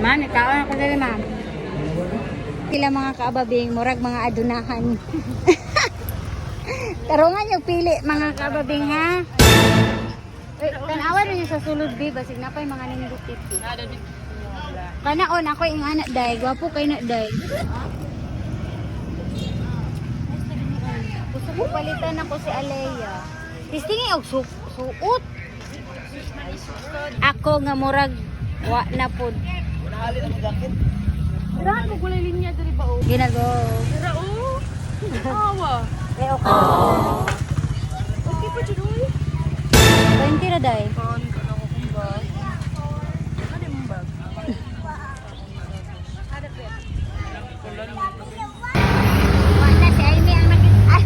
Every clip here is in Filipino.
Man, ikaw ako dali, ma'am. Sila mga kaababing, murag mga adunahan. Tarungan yung pili, mga kaababing, ha? Tanawan rin yung sa sulod, babe. Basig na pa yung mga nindukit. Kanaon, ako yung anak, day. Gwapo kayo na, day. Gusto ko palitan ako si Alea. Tistingin og suot. Ako nga murag wa na pod. Dirahan mo gulay linya diri ba o? Ginago. Dira o. Awa. Eh okay. Okay pa jud oy. 20 ra day. Kon kana ko kung ba. Ano mo bag? Wala si Amy ang nakita.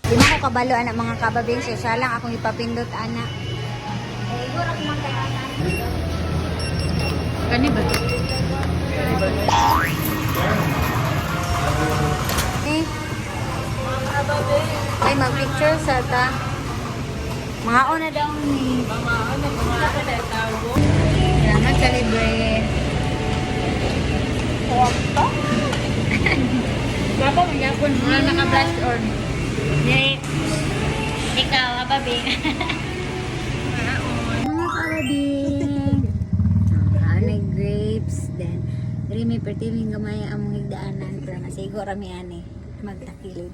Di mo ko kabalo anak mga kababing siya lang akong ipapindot anak. Eh igor ako man kay anak. Kani ba? Eh. Ay mag-picture sa ta. Mga ona daw ni. Salamat sa libre. Baba mo yapon mo naka-flash on. Yay. Ikaw, ababing. Mga kababing. Anay grapes. Then, diri may pertiling gamay among higdaanan. Pero nasigo rami ani. Magtakilid.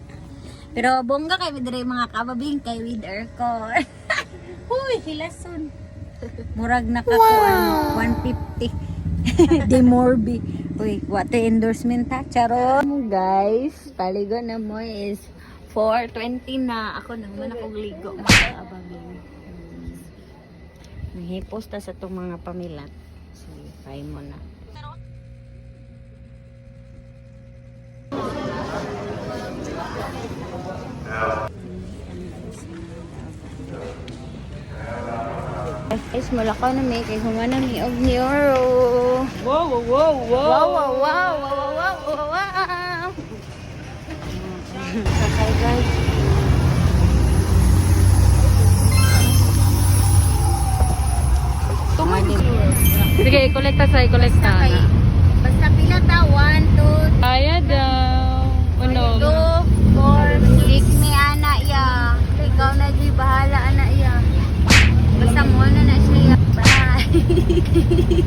Pero bongga kay diri mga kababing kay with aircon. Huy, hilason. Murag nakakuan. 150. De Morbi. Uy, what the endorsement ha? Charon. Guys, paligo na mo is 4:20 na. Ako naman akong ligo. Mga ababing. Nahipos ta sa itong mga pamilat. Sige, try mo na. Guys, malakaw na may kay humana ni og ni Oro. Wow, wow, wow, wow. Wow, wow, wow, wow, wow, wow, wow. Sakay guys. Tumani. Sige, kolekta sa kolekta. Basta pila ta? 1, 2, Kaya daw. Ano? 2, 4, 6 may anak ya. Ikaw na di bahala anak ya. Basta mo na siya. Bye.